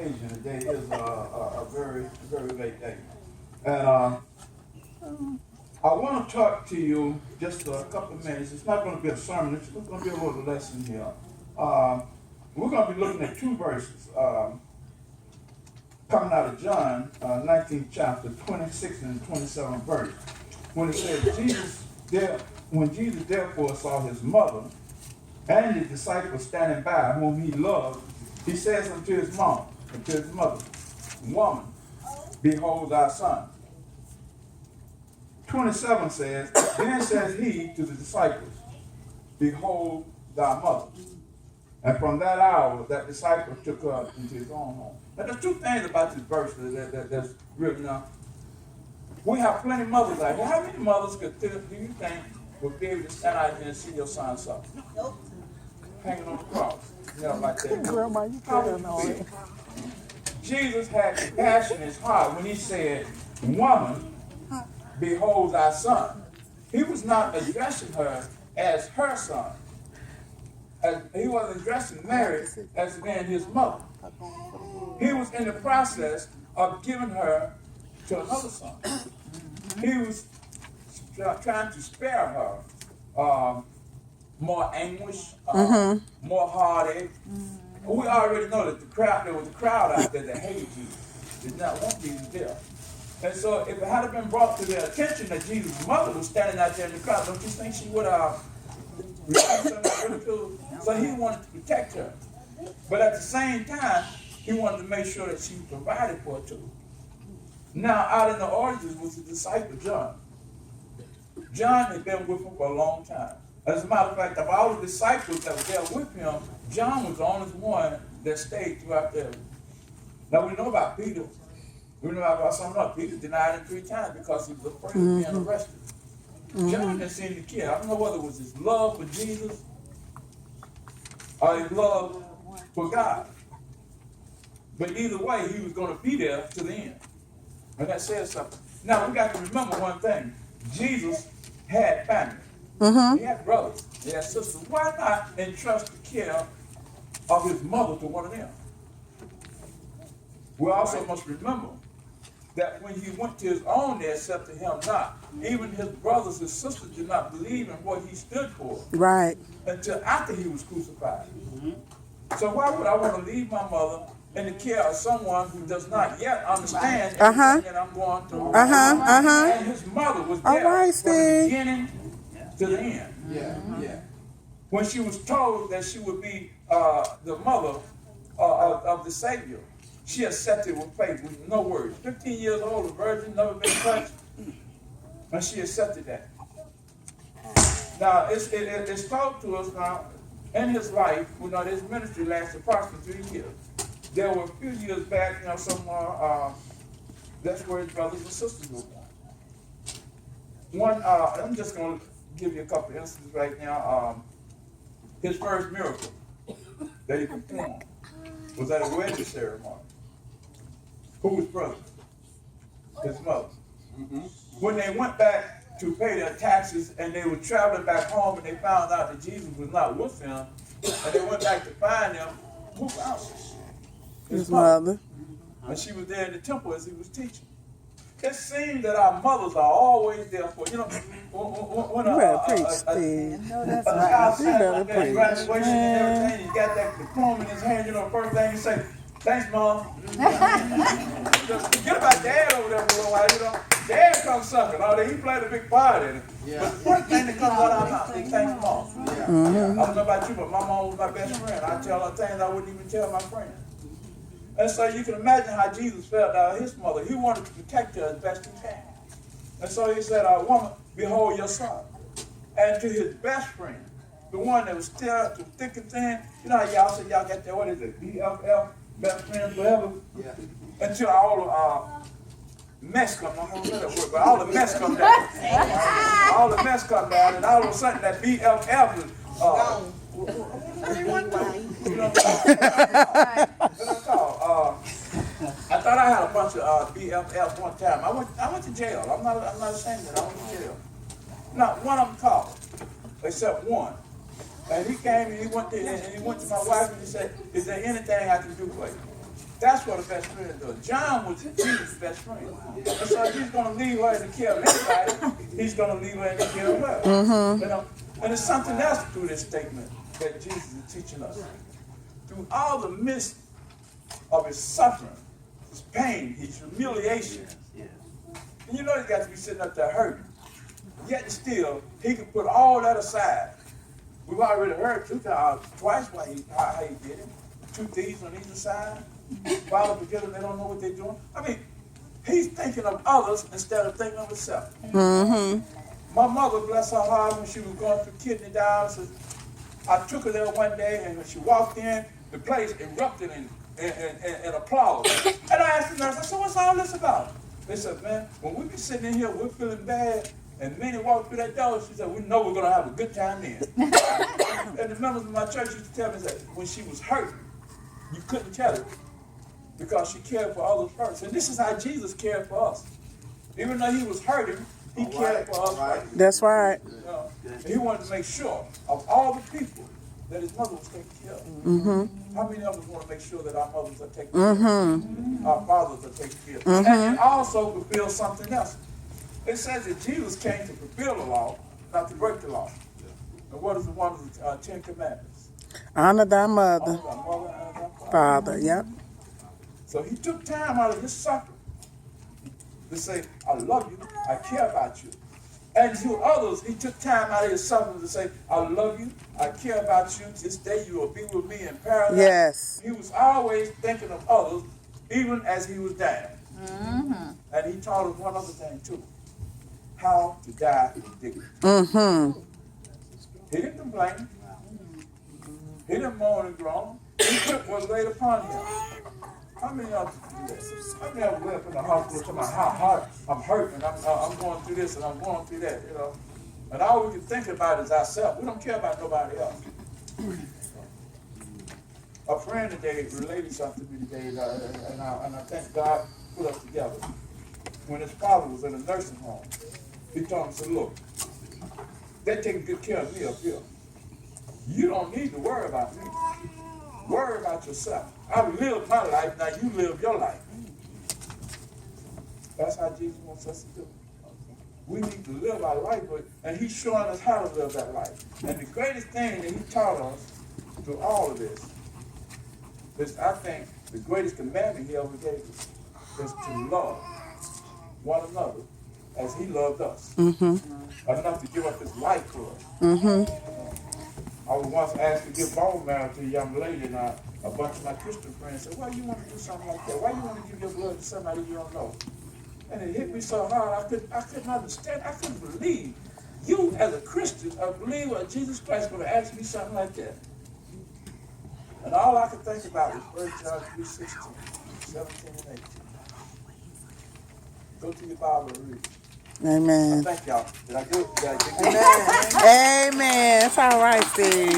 occasion. Today is a very, very late day. And I want to talk to you just a couple of minutes. It's not going to be a sermon. It's going to be a little lesson here. We're going to be looking at two verses coming out of John, 19th chapter, 26 and 27th verse. When it says, when Jesus therefore saw his mother and his disciples standing by, whom he loved, he says unto his mom, unto his mother, Woman, behold thy son. 27 says, Then says he to the disciples, Behold thy mother. And from that hour, that disciple took her into his own home. Now, there's two things about this verse that's really now. We have plenty of mothers out here. How many mothers do you think would be able to stand out here and see your son suffer? Nope. Hanging on the cross. Like that. Grandma, you can't know it. Jesus had compassion in his heart when he said, Woman, behold thy son. He was not addressing her as her son. He was addressing Mary as being his mother. He was in the process of giving her to another son. He was trying to spare her more anguish, more heartache. We already know that there was a crowd out there that hated Jesus, did not want Jesus there. And so if it had been brought to their attention that Jesus' mother was standing out there in the crowd, don't you think she would have ridiculed? So he wanted to protect her. But at the same time, he wanted to make sure that she was provided for too. Now, out in the audience was the disciple John. John had been with him for a long time. As a matter of fact, of all the disciples that were there with him, John was the only one that stayed throughout there. Now, we know about Peter. We know about something else. Peter denied him 3 times because he was afraid of being arrested. John didn't seem to care. I don't know whether it was his love for Jesus or his love for God. But either way, he was going to be there to the end. And that says something. Now, we got to remember one thing. Jesus had family. He had brothers. He had sisters. Why not entrust the care of his mother to one of them? We also must remember that when he went to his own, they accepted him not. Even his brothers and sisters did not believe in what he stood for. Right. Until after he was crucified. So why would I want to leave my mother in the care of someone who does not yet understand everything that I'm going through? And his mother was there from the beginning to the end. When she was told that she would be the mother of the Savior, she accepted with faith, with no words. 15 years old, a virgin, never been touched, and she accepted that. Now, it's told to us now, in his life, his ministry lasted approximately 3 years. There were a few years back, somewhere, that's where his brothers and sisters were born. I'm just going to give you a couple of instances right now. His first miracle that he performed was at a wedding ceremony. Who was brother? His mother. When they went back to pay their taxes and they were traveling back home and they found out that Jesus was not with them, and they went back to find them, who found him? His mother. And she was there in the temple as he was teaching. It seems that our mothers are always there for, when a child stands at graduation and everything, he got that diploma in his hand, first thing you say, thanks, Mom. Just forget about Dad over there for a while, Dad comes sucking. He played a big part in it. But the first thing that comes out of our mouth is thanks, Mom. I don't know about you, but my mom was my best friend. I tell her things I wouldn't even tell my friends. And so you can imagine how Jesus felt about his mother. He wanted to protect her as best he can. And so he said, Woman, behold your son. And to his best friend, the one that was still through thick and thin, how y'all say y'all got that, what is it, BFF, best friends forever? Yeah. Until all the mess come, I'm going to let it work, but all the mess come down. All the mess come down, and all of a sudden that BFF is, I thought I had a bunch of BFFs one time. I went to jail. I'm not ashamed of it. I went to jail. Not one of them called, except one. And he came and he went to my wife and he said, "Is there anything I can do for you?" That's what a best friend does. John was Jesus' best friend. And so if he's going to leave her in the care of anybody, he's going to leave her in the care of her. You know? And there's something else through this statement that Jesus is teaching us. Through all the midst of his suffering, his pain, his humiliation, and you know he's got to be sitting up there hurting. Yet still, he could put all that aside. We've already heard twice how he did it. 2 thieves on either side. Follow together, they don't know what they're doing. I mean, he's thinking of others instead of thinking of himself. My mother, bless her heart, when she was going through kidney dialysis, I took her there one day, and when she walked in, the place erupted in applause. And I asked the nurse, I said, what's all this about? They said, man, when we be sitting in here, we're feeling bad, and Minnie walked through that door, she said, we know we're going to have a good time then. And the members of my church used to tell me that when she was hurting, you couldn't tell it because she cared for others first. And this is how Jesus cared for us. Even though he was hurting, he cared for us first. That's right. You know? And he wanted to make sure of all the people that his mother was taking care of. How many of us want to make sure that our mothers are taken care of? Our fathers are taken care of. And it also fulfills something else. It says that Jesus came to fulfill the law, not to break the law. And what is one of the 10 commandments? Honor thy mother, Honor thy mother and thy father. Yep. So he took time out of his suffering to say, I love you, I care about you. And to others, he took time out of his suffering to say, I love you, I care about you. This day you will be with me in paradise. Yes. He was always thinking of others, even as he was dying. And he taught us one other thing too, how to die with dignity. He didn't complain. He didn't moan and groan. He took what was laid upon him. How many of us do that? How many of us went up in the hospital talking about how hard I'm hurting, I'm going through this and I'm going through that, you know. And all we can think about is ourselves. We don't care about nobody else. A friend today related something to me today, and I thank God put us together. When his father was in a nursing home, he told him, said, look, they're taking good care of me up here. You don't need to worry about me. Worry about yourself. I've lived my life, now you live your life. That's how Jesus wants us to do. We need to live our life, and he's showing us how to live that life. And the greatest thing that he taught us through all of this is, I think, the greatest commandment he ever gave us is to love one another as he loved us. Enough to give up his life for us. I was once asked to give bone marrow to a young lady, and a bunch of my Christian friends said, why do you want to do something like that? Why do you want to give your blood to somebody you don't know? And it hit me so hard, I couldn't understand. I couldn't believe you as a Christian, a believer of Jesus Christ, going to ask me something like that. And all I could think about was 1 John 3:16, 17 and 18. Go to your Bible and read. Amen. Thank y'all. Did I do it? Did I get it? Amen. It's all right, Steve.